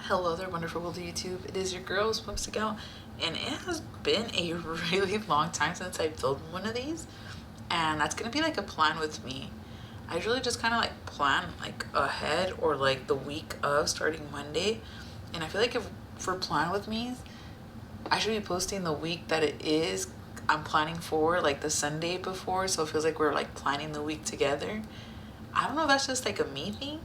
Hello there, wonderful world of YouTube. It is your girl, SwimmstaGal, and it has been a really long time since I filmed one of these, and that's gonna be like a plan with me. I usually just kind of like plan like ahead or like the week of starting Monday, and I feel like if for plan with me, I should be posting the week that it is I'm planning for, like the Sunday before, so it feels like we're like planning the week together. I don't know if that's just like a me thing.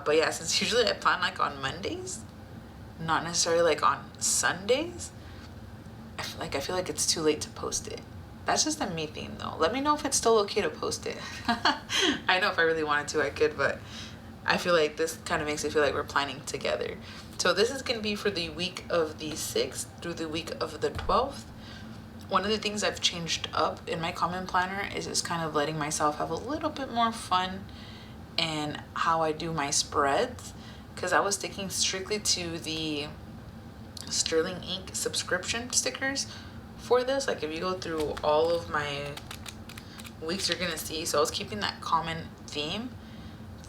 But yeah, since usually I plan like on Mondays, not necessarily like on Sundays, I feel like it's too late to post it. That's just a me thing though. Let me know if it's still okay to post it. I know if I really wanted to, I could, but I feel like this kind of makes it feel like we're planning together. So this is going to be for the week of the 6th through the week of the 12th. One of the things I've changed up in my comment planner is just kind of letting myself have a little bit more fun in how I do my spreads, because I was sticking strictly to the Sterling Ink subscription stickers for this. Like if you go through all of my weeks, you're gonna see, so I was keeping that common theme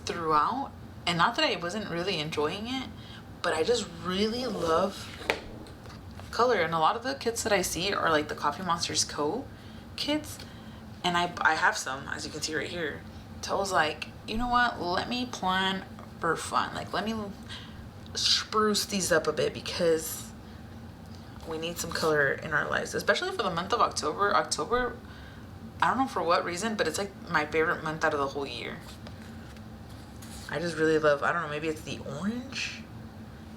throughout. And not that I wasn't really enjoying it, but I just really love color, and a lot of the kits that I see are like the Coffee Monsters Co kits, and I have some, as you can see right here. So I was like, you know what, let me plan for fun, like let me spruce these up a bit, because we need some color in our lives, especially for the month of October. I don't know for what reason, but it's like my favorite month out of the whole year. I just really love, I don't know, maybe it's the orange.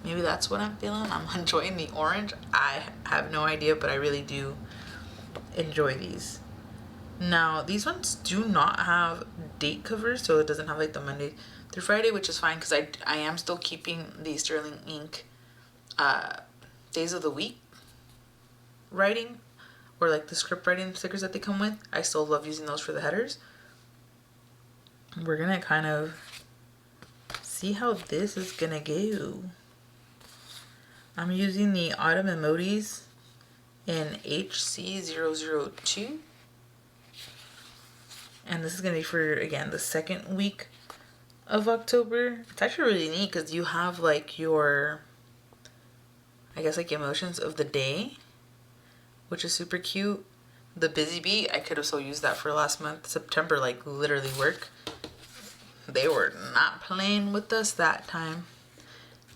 Maybe that's what I'm feeling. I'm enjoying the orange. I have no idea, but I really do enjoy these. Now, these ones do not have date covers, so it doesn't have like the Monday through Friday, which is fine because I am still keeping the Sterling Ink days of the week writing, or like the script writing stickers that they come with. I still love using those for the headers. We're gonna kind of see how this is gonna go. I'm using the Autumn Emojis in HC002. And this is going to be for, again, the second week of October. It's actually really neat because you have like your, I guess like emotions of the day, which is super cute. The Busy Bee, I could have so used that for last month. September, like literally work. They were not playing with us that time.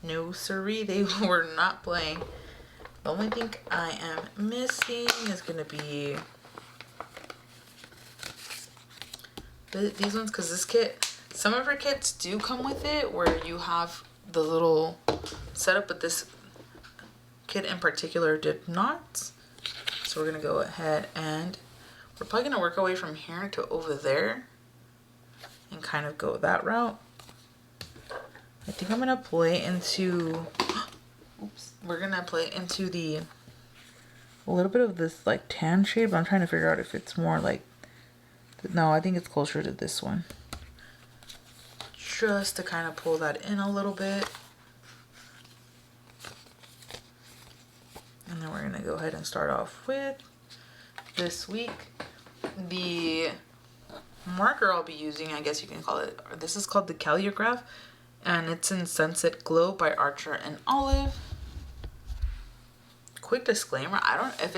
No siree, they were not playing. The only thing I am missing is gonna be these ones, because this kit, some of her kits do come with it where you have the little setup, but this kit in particular did not. So we're gonna go ahead and we're probably gonna work our way from here to over there and kind of go that route. I think I'm gonna play into, oops, we're gonna play into a little bit of this like tan shade, but I'm trying to figure out if it's more like, no, I think it's closer to this one. Just to kind of pull that in a little bit. And then we're gonna go ahead and start off with this week. The marker I'll be using, I guess you can call it, this is called the Calligraph, and it's in Sunset Glow by Archer and Olive. Quick disclaimer, I don't, if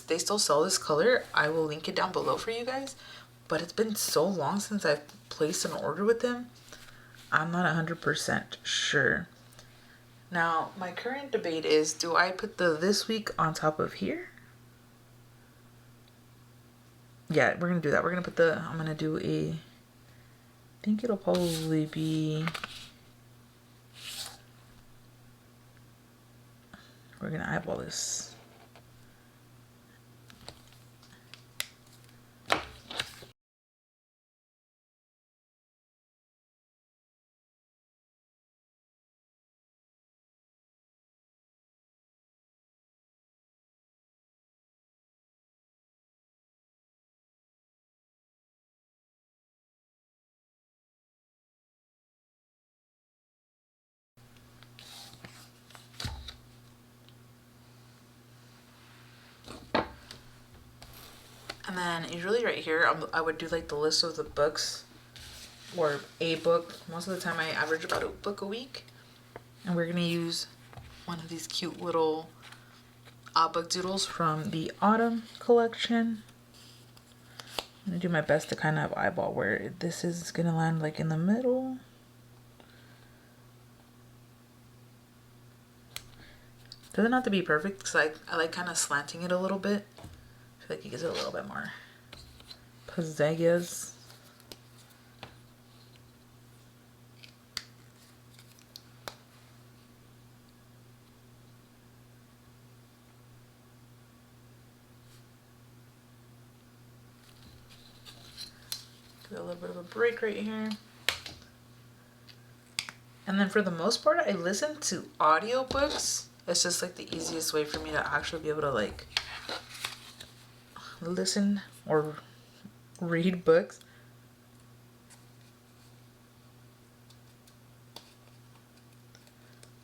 they still sell this color, I will link it down below for you guys, but it's been so long since I've placed an order with them, I'm not 100% sure. Now, my current debate is, do I put the this week on top of here? Yeah, we're gonna do that. We're gonna put I'm gonna do I think it'll probably be, we're gonna eyeball this. And then usually right here, I would do like the list of the books, or a book. Most of the time I average about a book a week. And we're gonna use one of these cute little book doodles from the autumn collection. I'm gonna do my best to kind of eyeball where this is gonna land, like in the middle. Doesn't have to be perfect because I like kind of slanting it a little bit. I feel like it gives it a little bit more pizzazz. Give it a little bit of a break right here. And then for the most part, I listen to audiobooks. It's just like the easiest way for me to actually be able to like listen or read books.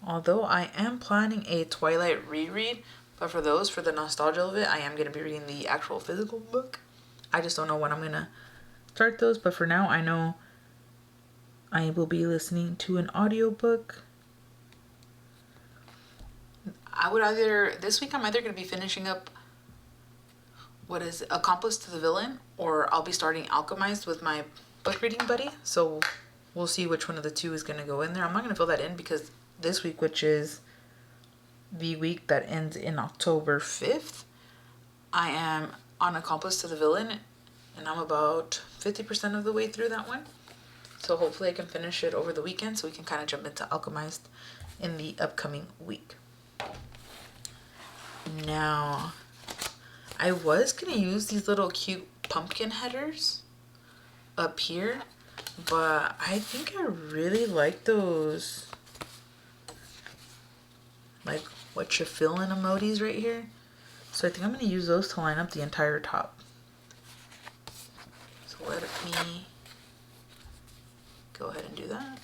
Although I am planning a Twilight reread, but for the nostalgia of it, I am going to be reading the actual physical book. I just don't know when I'm going to start those, but for now I know I will be listening to an audiobook. This week I'm either going to be finishing up Accomplice to the Villain, or I'll be starting Alchemized with my book reading buddy. So we'll see which one of the two is going to go in there. I'm not going to fill that in because this week, which is the week that ends in October 5th, I am on Accomplice to the Villain, and I'm about 50% of the way through that one. So hopefully I can finish it over the weekend so we can kind of jump into Alchemized in the upcoming week. Now, I was going to use these little cute pumpkin headers up here, but I think I really like those, like what you feeling emojis right here. So I think I'm going to use those to line up the entire top. So let me go ahead and do that.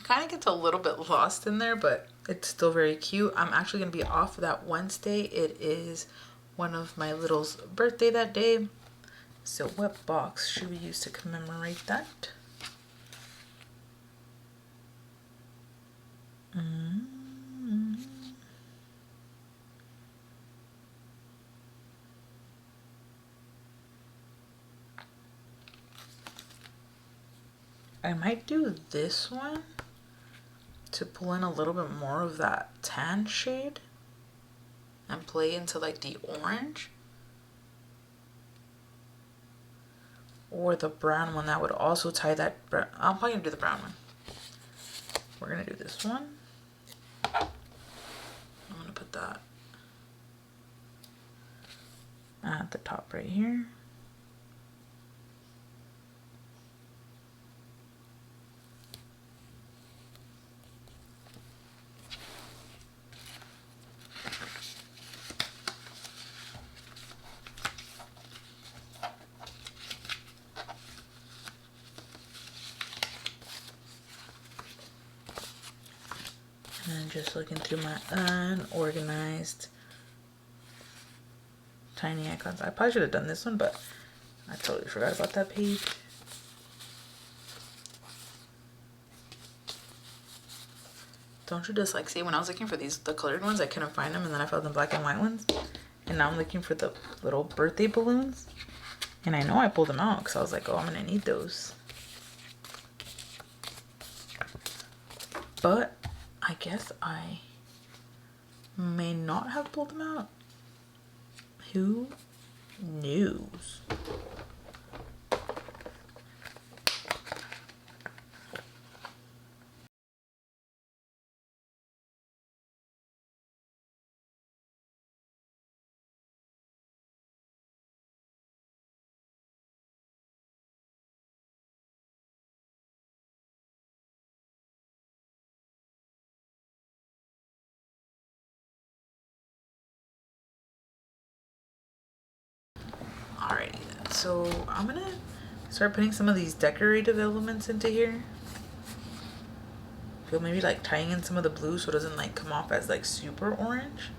Kind of gets a little bit lost in there, but it's still very cute. I'm actually going to be off that Wednesday. It is one of my little's birthday that day. So what box should we use to commemorate that? I might do this one to pull in a little bit more of that tan shade and play into like the orange, or the brown one that would also tie that brown. I'm probably gonna do the brown one. We're gonna do this one. I'm gonna put that at the top right here. And just looking through my unorganized tiny icons. I probably should have done this one, but I totally forgot about that page. Don't you just like see, when I was looking for the colored ones, I couldn't find them, and then I found the black and white ones, and now I'm looking for the little birthday balloons, and I know I pulled them out because I was like, oh, I'm gonna need those. But I guess I may not have pulled them out. Who knows? Alrighty then. So I'm gonna start putting some of these decorative elements into here. Feel maybe like tying in some of the blue so it doesn't like come off as like super orange.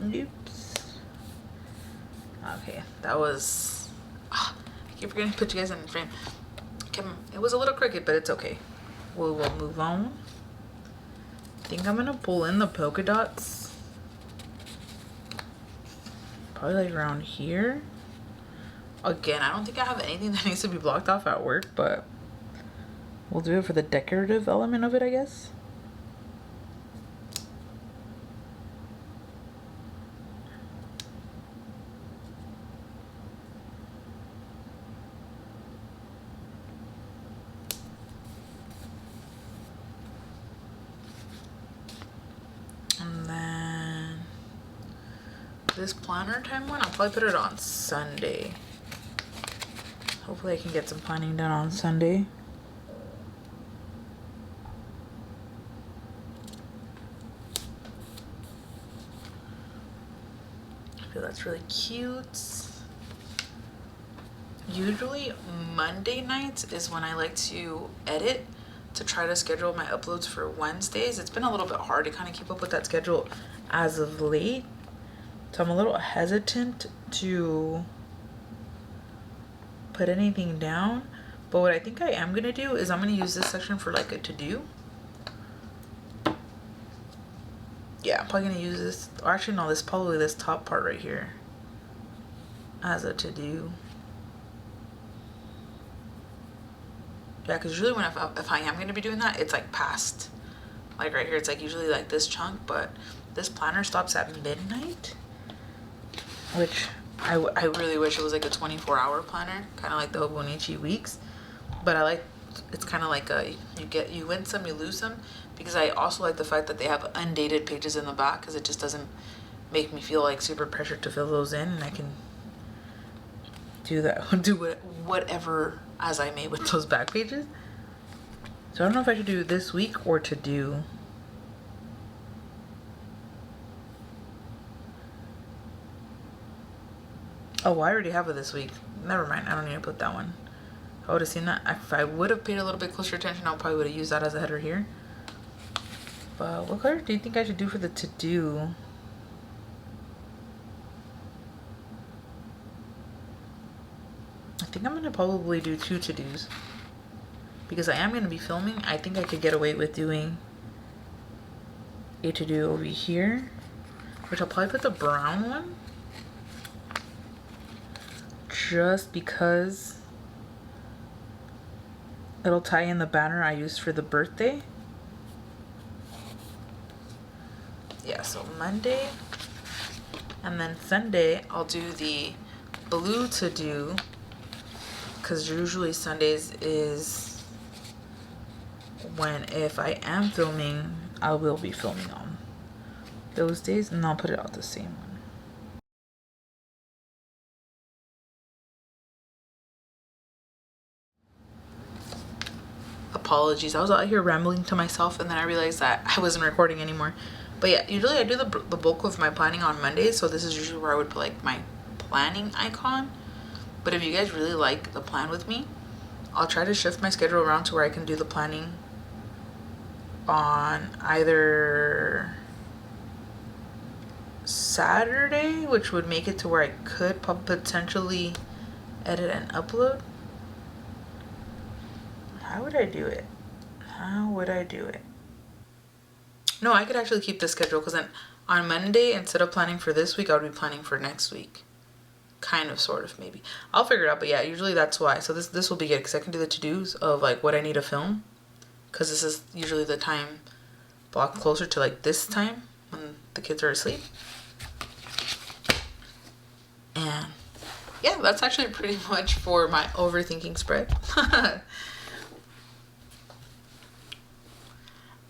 Oops. Okay, that was. I keep forgetting to put you guys in the frame. It was a little crooked, but it's okay. We will move on. I think I'm gonna pull in the polka dots. Probably like around here. Again, I don't think I have anything that needs to be blocked off at work, but we'll do it for the decorative element of it, I guess. And then this planner time one, I'll probably put it on Sunday. Hopefully I can get some planning done on Sunday. I feel that's really cute. Usually Monday nights is when I like to edit to try to schedule my uploads for Wednesdays. It's been a little bit hard to kind of keep up with that schedule as of late. So I'm a little hesitant to put anything down. But what I think I am going to do is I'm going to use this section for like a to-do. Yeah, I'm probably going to use this. Or actually, no, probably this top part right here as a to-do. Yeah, because usually when if I am going to be doing that, it's like past. Like right here, it's like usually like this chunk, but this planner stops at midnight. Which I really wish it was like a 24-hour planner, kind of like the Hobonichi weeks. But I like, it's kind of like you win some, you lose some. Because I also like the fact that they have undated pages in the back, because it just doesn't make me feel like super pressured to fill those in, and I can do that, do whatever as I may with those back pages. So I don't know if I should do this week or to do. Oh, well, I already have it this week. Never mind, I don't need to put that one. I would have seen that. If I would have paid a little bit closer attention, I probably would have used that as a header here. But what color do you think I should do for the to-do? I think I'm going to probably do 2 to-dos. Because I am going to be filming. I think I could get away with doing a to-do over here. Which I'll probably put the brown one. Just because it'll tie in the banner I used for the birthday. Yeah, so Monday. And then Sunday, I'll do the blue to-do. Because usually Sundays is when, if I am filming, I will be filming on those days. And I'll put it out the same one. Apologies, I was out here rambling to myself and then I realized that I wasn't recording anymore. But yeah, usually I do the bulk of my planning on Mondays, so this is usually where I would put like my planning icon. But if you guys really like the plan with me, I'll try to shift my schedule around to where I can do the planning on either Saturday, which would make it to where I could potentially edit and upload. How would I do it? How would I do it? No, I could actually keep this schedule because then on Monday, instead of planning for this week, I would be planning for next week. Kind of, sort of, maybe. I'll figure it out, but yeah, usually that's why. So this will be good because I can do the to-dos of like what I need to film, because this is usually the time block closer to like this time when the kids are asleep. And yeah, that's actually pretty much for my overthinking spread.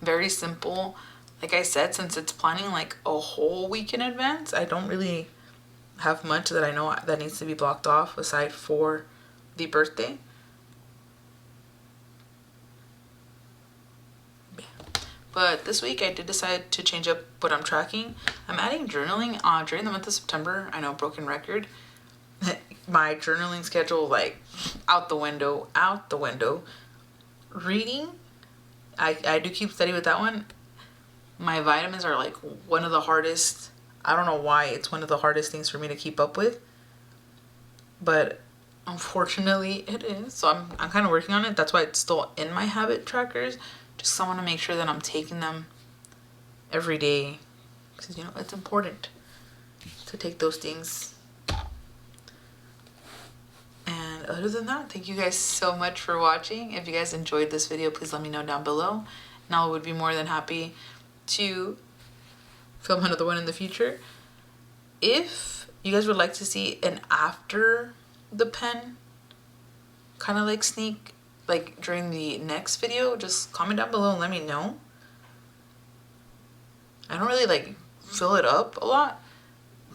Very simple. Like I said, since it's planning like a whole week in advance, I don't really have much that I know that needs to be blocked off aside for the birthday. Yeah. But this week I did decide to change up what I'm tracking. I'm adding journaling during the month of September. I know, broken record. My journaling schedule, like, out the window. Reading, I do keep steady with that one. My vitamins are like one of the hardest. I don't know why it's one of the hardest things for me to keep up with. But unfortunately it is. So I'm kind of working on it. That's why it's still in my habit trackers. Just I want to make sure that I'm taking them every day. Because, you know, it's important to take those things. And other than that, thank you guys so much for watching. If you guys enjoyed this video, please let me know down below. And I would be more than happy to film another one in the future. If you guys would like to see an after the pen kind of like sneak, like during the next video, just comment down below and let me know. I don't really like fill it up a lot,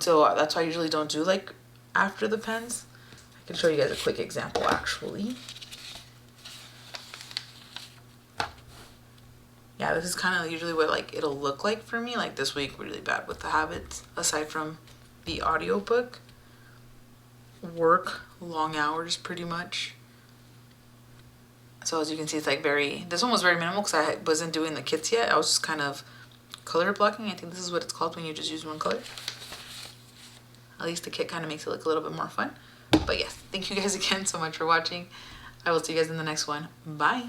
so that's why I usually don't do like after the pens. I can show you guys a quick example actually. Yeah, this is kind of usually what like it'll look like for me. Like this week, really bad with the habits, aside from the audiobook. Work, long hours pretty much. So as you can see, it's like this one was very minimal because I wasn't doing the kits yet. I was just kind of color blocking. I think this is what it's called when you just use one color. At least the kit kind of makes it look a little bit more fun. But yes, thank you guys again so much for watching. I will see you guys in the next one. Bye.